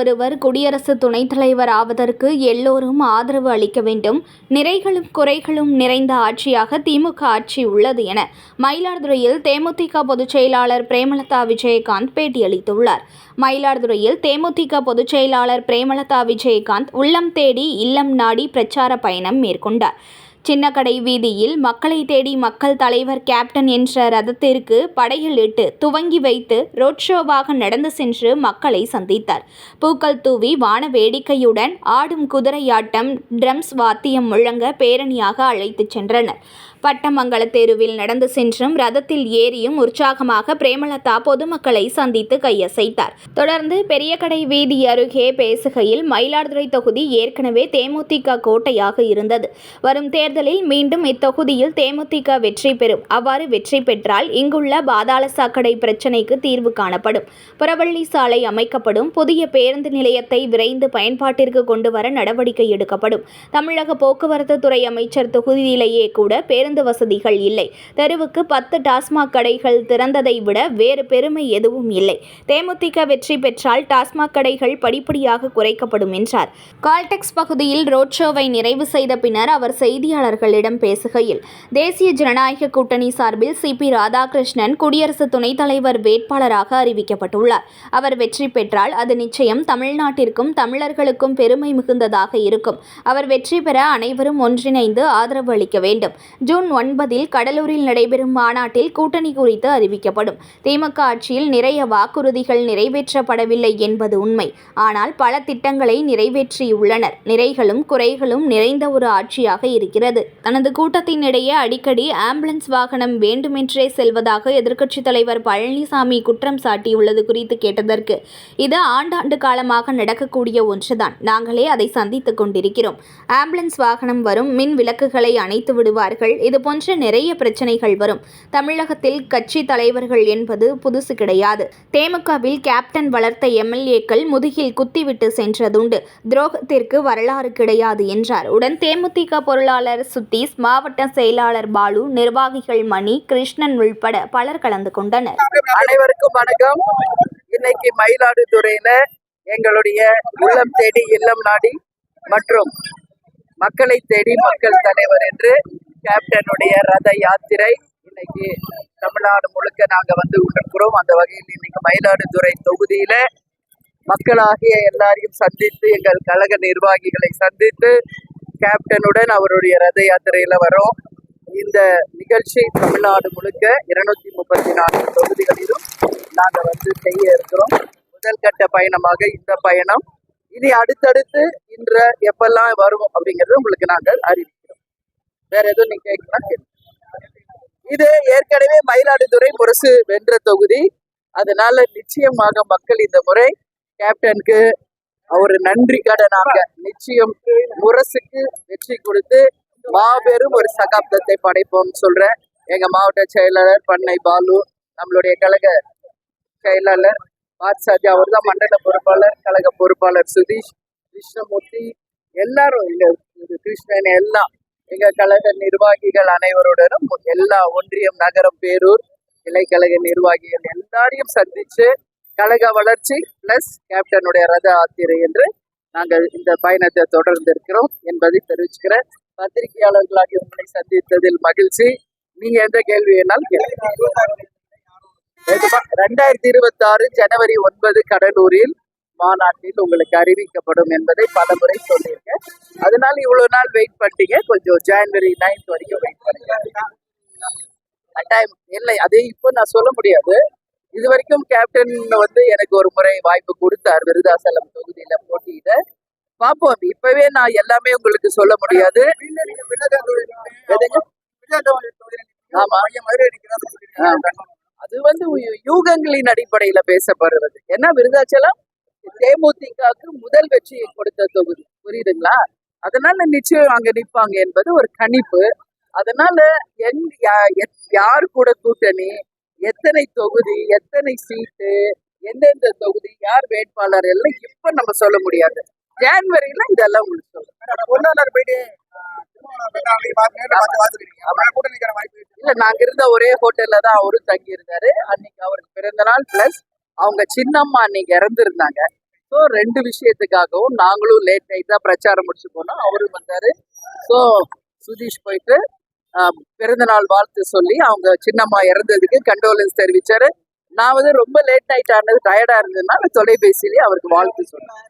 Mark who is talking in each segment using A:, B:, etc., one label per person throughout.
A: ஒருவர் குடியரசு துணைத் தலைவர் ஆவதற்கு எல்லோரும் ஆதரவு அளிக்க வேண்டும். நிறைகளும் குறைகளும் நிறைந்த ஆட்சியாக திமுக ஆட்சி உள்ளது என மயிலாடுதுறையில் தேமுதிக பொதுச் செயலாளர் பிரேமலதா விஜயகாந்த் பேட்டியளித்துள்ளார். மயிலாடுதுறையில் தேமுதிக பொதுச் செயலாளர் பிரேமலதா விஜயகாந்த் உள்ளம் தேடி இல்லம் நாடி பிரச்சார பயணம் மேற்கொண்டார். சின்னக்கடை வீதியில் மக்களை தேடி மக்கள் தலைவர் கேப்டன் என்ற ரதத்திற்கு படையலிட்டு துவங்கி வைத்து ரோட் ஷோவாக நடந்து சென்று மக்களை சந்தித்தார். பூக்கள் தூவி வான வேடிக்கையுடன் ஆடும் குதிரையாட்டம், ட்ரம்ஸ் வாத்தியம் முழங்க பேரணியாக அழைத்துச் சென்றனர். பட்டமங்கல தெருவில் நடந்து சென்றும் ரதத்தில் ஏறியும் உற்சாகமாக பிரேமலதா பொதுமக்களை சந்தித்து கையசைத்தார். தொடர்ந்து பெரியகடை வீதி அருகே பேசுகையில், மயிலாடுதுறை தொகுதி ஏற்கனவே தேமுதிக கோட்டையாக இருந்தது. வரும் தேர்தலில் மீண்டும் இத்தொகுதியில் தேமுதிக வெற்றி பெறும். அவ்வாறு வெற்றி பெற்றால் இங்குள்ள பாதாள சாக்கடை பிரச்சினைக்கு தீர்வு காணப்படும். புறவள்ளி சாலை அமைக்கப்படும். புதிய பேருந்து நிலையத்தை விரைந்து பயன்பாட்டிற்கு கொண்டுவர நடவடிக்கை எடுக்கப்படும். தமிழக போக்குவரத்து துறை அமைச்சர் தொகுதியிலேயே கூட பேருந்து வசதிகள் இல்லை. தெருவுக்கு 10 டாஸ்மாக் கடைகள் திறந்ததை விட வேறு பெருமை எதுவும் இல்லை. தேமுதிக வெற்றி பெற்றால் டாஸ்மாக் கடைகள் படிப்படியாக குறைக்கப்படும் என்றார். கால்டெக்ஸ் பகுதியில் ரோட் ஷோவை நிறைவு செய்த பின்னர் அவர் செய்தியாளர்களிடம் பேசுகையில், தேசிய ஜனநாயக கூட்டணி சார்பில் சிபி ராதாகிருஷ்ணன் குடியரசு துணைத் தலைவர் வேட்பாளராக அறிவிக்கப்பட்டுள்ளார். அவர் வெற்றி பெற்றால் அது நிச்சயம் தமிழ்நாட்டிற்கும் தமிழர்களுக்கும் பெருமை மிகுந்ததாக இருக்கும். அவர் வெற்றி பெற அனைவரும் ஒன்றிணைந்து ஆதரவு அளிக்க வேண்டும். ஜூன் 9 கடலூரில் நடைபெறும் மாநாட்டில் கூட்டணி குறித்து அறிவிக்கப்படும். திமுக ஆட்சியில் நிறைய வாக்குறுதிகள் நிறைவேற்றப்படவில்லை என்பது உண்மை. ஆனால் பல திட்டங்களை நிறைவேற்றியுள்ளனர். நிறைகளும் குறைகளும் நிறைந்த ஒரு ஆட்சியாக இருக்கிறது. தனது கூட்டத்தினிடையே அடிக்கடி ஆம்புலன்ஸ் வாகனம் வேண்டுமென்றே செல்வதாக எதிர்க்கட்சித் தலைவர் பழனிசாமி குற்றம் சாட்டியுள்ளது குறித்து கேட்டதற்கு, இது ஆண்டாண்டு காலமாக நடக்கக்கூடிய ஒன்றுதான். நாங்களே அதை சந்தித்துக் கொண்டிருக்கிறோம். ஆம்புலன்ஸ் வாகனம் வரும், மின் விளக்குகளை அணைத்து விடுவார்கள். இதுபோன்ற நிறைய பிரச்சனைகள் வரும். தமிழகத்தில் கட்சி தலைவர்கள் என்பது புதுசு கிடையாது. தேமுகவில் கேப்டன் வளர்த்த எம்எல்ஏக்கள் முதுகில் குத்திவிட்டு சென்றதுண்டு. துரோகத்திற்கு வரலாறு கிடையாது என்றார். உடன் தேமுதிக பொருளாளர் சுத்தீஸ், மாவட்ட செயலாளர் பாலு, நிர்வாகிகள் மணி, கிருஷ்ணன் உள்பட பலர் கலந்து கொண்டனர்.
B: அனைவருக்கும் வணக்கம். இன்னைக்கு மயிலாடுதுறையில எங்களுடைய உள்ளம் தேடி இல்லம் நாடி மற்றும் மக்களை தேடி மக்கள் தலைவர் என்று கேப்டனுடைய ரத யாத்திரை இன்னைக்கு தமிழ்நாடு முழுக்க நாங்க வந்து கொண்டிருக்கிறோம். அந்த வகையில் இன்னைக்கு மயிலாடுதுறை தொகுதியில மக்களாகிய எல்லாரையும் சந்தித்து, எங்கள் கழக நிர்வாகிகளை சந்தித்து கேப்டனுடன் அவருடைய ரத யாத்திரையில வரோம். இந்த நிகழ்ச்சி தமிழ்நாடு முழுக்க 234 தொகுதிகளிலும் நாங்க வந்து செய்ய இருக்கிறோம். முதல் கட்ட பயணமாக இந்த பயணம். இனி அடுத்தடுத்து இன்று எப்பெல்லாம் வரும் அப்படிங்கிறது உங்களுக்கு நாங்கள் அறிவிக்கிறோம். வேற எதுவும் நீங்க கேட்கலாம். இது ஏற்கனவே மயிலாடுதுறை முரசு வென்ற தொகுதி. அதனால நிச்சயமாக மக்கள் இந்த முறை கேப்டனுக்கு ஒரு நன்றி கடனாக நிச்சயம் முரசுக்கு வெற்றி கொடுத்து மாபெரும் ஒரு சகாப்தத்தை படைப்போம்னு சொல்றேன். எங்க மாவட்ட செயலாளர் பண்ணை பாலு, நம்மளுடைய கழக செயலாளர் பாட்சாஜி, அவர் தான் மண்டல பொறுப்பாளர், கழக பொறுப்பாளர் சுதீஷ், கிருஷ்ணமூர்த்தி, எல்லாரும் எங்க கிருஷ்ணன், எல்லாம் எங்க கழக நிர்வாகிகள் அனைவருடனும் எல்லா ஒன்றியம், நகரம், பேரூர் இலைக்கழக நிர்வாகிகள் எல்லாரையும் சந்திச்சு கழக வளர்ச்சி பிளஸ் கேப்டனுடைய ரத யாத்திரை என்று நாங்கள் இந்த பயணத்தை தொடர்ந்து இருக்கிறோம் என்பதை தெரிவிச்சுக்கிறேன். பத்திரிகையாளர்களாக உங்களை சந்தித்ததில் மகிழ்ச்சி. நீங்க எந்த கேள்வி வேணாலும் கேளுங்க. 2026 ஜனவரி 9 கடலூரில் மாநாட்டில் உங்களுக்கு அறிவிக்கப்படும் என்பதை பலமுறை சொல்லியிருக்கேன். அதனால இவ்வளவு நாள் வெயிட் பண்ணிட்டீங்க. கொஞ்சம் ஜனவரி 9 வரைக்கும் வெயிட் பண்ணுங்க. டைம் இல்லை, அதே இப்போ நான் சொல்ல முடியாது. இது வரைக்கும் கேப்டன் வந்து எனக்கு ஒரு முறை வாய்ப்பு கொடுத்தார் விருதாசலம் தொகுதியில போட்டியிட. பார்ப்போம். இப்பவே நான் எல்லாமே உங்களுக்கு சொல்ல முடியாது. ஆமா, அது வந்து யூகங்களின் அடிப்படையில பேசப்படுறது. ஏன்னா விருதாச்சலம் தேமுதிகவுக்கு முதல் வெற்றியை கொடுத்த தொகுதி, புரியுதுங்களா? அதனால நிச்சயம் அங்க நிற்பாங்க என்பது ஒரு கணிப்பு. அதனால யார் கூட கூட்டணி, எத்தனை தொகுதி, எத்தனை சீட்டு, எந்தெந்த தொகுதி, யார் வேட்பாளர் எல்லாம் இப்ப நம்ம சொல்ல முடியாது. ஜனவரியில இதெல்லாம் உங்களுக்கு சொல்லுங்க. இல்ல, நாங்க இருந்த ஒரே ஹோட்டல்ல தான் அவரும் தங்கி இருந்தாரு. அன்னைக்கு அவருக்கு பிறந்த நாள் பிளஸ் அவங்க சின்னம்மா அன்னைக்கு இறந்துருந்தாங்க. ஸோ ஸோ 2 விஷயத்துக்காகவும் நாங்களும் லேட் நைட் தான் பிரச்சாரம் முடிச்சு போனோம். அவரும் வந்தாரு. ஸோ சுதீஷ் போயிட்டு பிறந்தநாள் வாழ்த்து சொல்லி அவங்க சின்னம்மா இறந்ததுக்கு கண்டோலன்ஸ் தெரிவிச்சாரு. நான் வந்து ரொம்ப லேட் நைட் ஆனது டயர்டா இருந்ததுனால தொலைபேசியிலேயே அவருக்கு வாழ்த்து சொன்னேன்.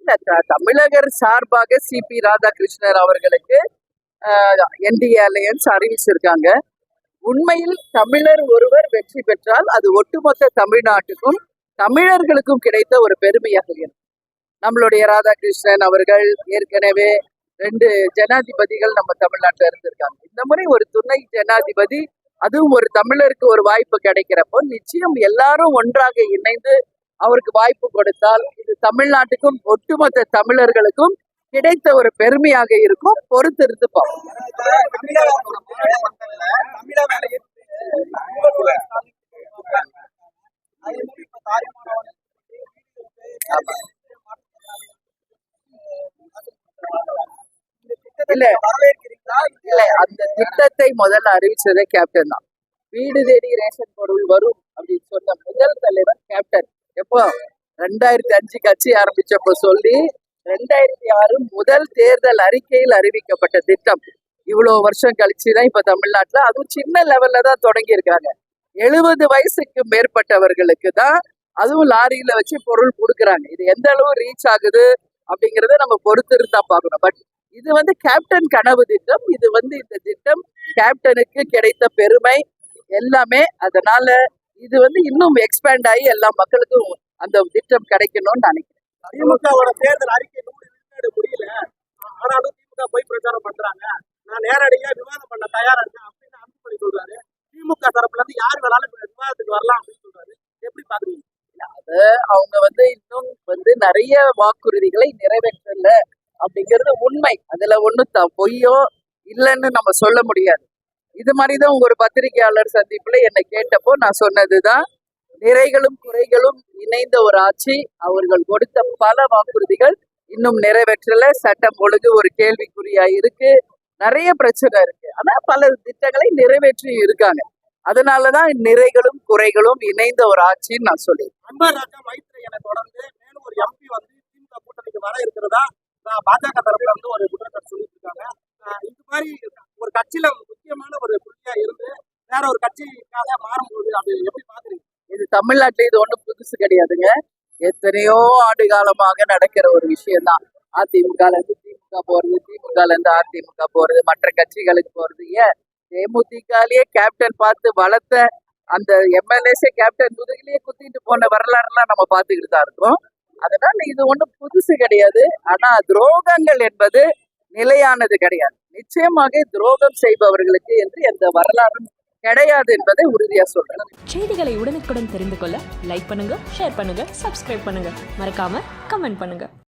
B: இல்ல, தமிழகர் சார்பாக சிபி ராதாகிருஷ்ணர் அவர்களுக்கு என்டிஏ அலையன்ஸ் அறிவிச்சிருக்காங்க. உண்மையில் தமிழர் ஒருவர் வெற்றி பெற்றால் அது ஒட்டுமொத்த தமிழ்நாட்டுக்கும் தமிழர்களுக்கும் கிடைத்த ஒரு பெருமையாக இருக்கும். நம்மளுடைய ராதாகிருஷ்ணன் அவர்கள் ஏற்கனவே 2 ஜனாதிபதிகள் நம்ம தமிழ்நாட்டில் இருந்திருக்காங்க. இந்த முறை ஒரு துணை ஜனாதிபதி, அதுவும் ஒரு தமிழருக்கு ஒரு வாய்ப்பு கிடைக்கிறப்போ நிச்சயம் எல்லாரும் ஒன்றாக இணைந்து அவருக்கு வாய்ப்பு கொடுத்தால் இது தமிழ்நாட்டுக்கும் ஒட்டுமொத்த தமிழர்களுக்கும் கிடைத்த ஒரு பெருமையாக இருக்கும். பொறுத்திருந்து பார்ப்போம். இல்ல, அந்த திட்டத்தை முதல்ல அறிவிச்சதே கேப்டன் தான். வீடு தேடி ரேஷன் பொருள் வரும் அப்படின்னு சொன்ன முதல் தலைவர் கேப்டன். எப்போ 2005 கட்சி ஆரம்பிச்சப்போ சொல்லி 2006 முதல் தேர்தல் அறிக்கையில் அறிவிக்கப்பட்ட திட்டம். இவ்வளவு வருஷம் கழிச்சுதான் இப்ப தமிழ்நாட்டுல அதுவும் சின்ன லெவல்ல தான் தொடங்கி இருக்காங்க. 70 வயசுக்கு மேற்பட்டவர்களுக்கு தான் அதுவும் லாரியில வச்சு பொருள் கொடுக்குறாங்க. இது எந்த அளவு ரீச் ஆகுது அப்படிங்கறத நம்ம பொறுத்து இருந்தா பார்க்கணும். பட் இது வந்து கேப்டன் கனவு திட்டம். இது வந்து இந்த திட்டம் கேப்டனுக்கு கிடைத்த பெருமை எல்லாமே. அதனால இது வந்து இன்னும் எக்ஸ்பேண்ட் ஆகி எல்லா மக்களுக்கும் அந்த திட்டம் கிடைக்கணும்னு நினைக்கிறேன்.
C: திமுகவோட தேர்தல் அறிக்கை 100% முடியல, ஆனாலும் திமுக போய் பிரச்சாரம் பண்றாங்க. நான் நேரடியா விவாதம் பண்ண தயாரா இருக்கேன் அப்படின்னு அன்புமணி சொல்றாரு. திமுக தரப்புல இருந்து யார் வேணாலும் விவாதத்துக்கு வரலாம் அப்படின்னு சொல்றாரு. எப்படி பாக்குறீங்க?
B: அது அவங்க வந்து இன்னும் வந்து நிறைய வாக்குறுதிகளை நிறைவேற்றல அப்படிங்கிறது உண்மை. அதுல ஒண்ணும் பொய்யோ இல்லைன்னு நம்ம சொல்ல முடியாது. இது மாதிரிதான் உங்க ஒரு பத்திரிகையாளர் சந்திப்புல என்னை கேட்டப்போ நான் சொன்னதுதான், நிறைகளும் குறைகளும் இணைந்த ஒரு ஆட்சி. அவர்கள் கொடுத்த பல வாக்குறுதிகள் இன்னும் நிறைவேற்றல. சட்டம் ஒழுங்கு ஒரு கேள்விக்குறியா இருக்கு, நிறைய பிரச்சனை இருக்கு. ஆனா பல திட்டங்களை நிறைவேற்றி இருக்காங்க. அதனாலதான் நிறைகளும் குறைகளும் இணைந்த ஒரு ஆட்சின்னு நான் சொல்லுவேன்.
C: அன்வர் ராஜா மைத்ரேயனை தொடர்ந்து மேலும் ஒரு எம்பி வந்து திமுக கூட்டணிக்கு வர இருக்கிறதா பாஜக தரப்புல இருந்து ஒரு குற்றச்சாட்டு சொல்லிட்டு இருக்காங்க. இது மாதிரி ஒரு கட்சியில முக்கியமான ஒரு புள்ளியா இருந்து வேற ஒரு கட்சிக்காக மாறும்போது அது எப்படி பாக்குறீங்க?
B: இது தமிழ்நாட்டில இது ஒண்ணும் புதுசு கிடையாதுங்க. எத்தனையோ ஆண்டு காலமாக நடக்கிற ஒரு விஷயம் தான். அதிமுகல இருந்து திமுக போறது, திமுகல இருந்து அதிமுக போறது, மற்ற கட்சிகளுக்கு போறது. ஏன் தேமுதிகலயே கேப்டன் பார்த்து வளர்த்த அந்த எம்எல்ஏஸே கேப்டன் முதுகிலேயே குத்திட்டு போன வரலாறுலாம் நம்ம பார்த்துக்கிட்டு தான் இருக்கோம். அதனால இது ஒண்ணும் புதுசு கிடையாது. ஆனா துரோகங்கள் என்பது நிலையானது கிடையாது. நிச்சயமாக துரோகம் செய்பவர்களுக்கு என்று எந்த வரலாறும் கிடையாது என்பதை உறுதியா சொல்றேன்.
D: செய்திகளை உடனுக்குடன் தெரிந்து கொள்ள லைக் பண்ணுங்க, ஷேர் பண்ணுங்க, சப்ஸ்கிரைப் பண்ணுங்க, மறக்காம கமெண்ட் பண்ணுங்க.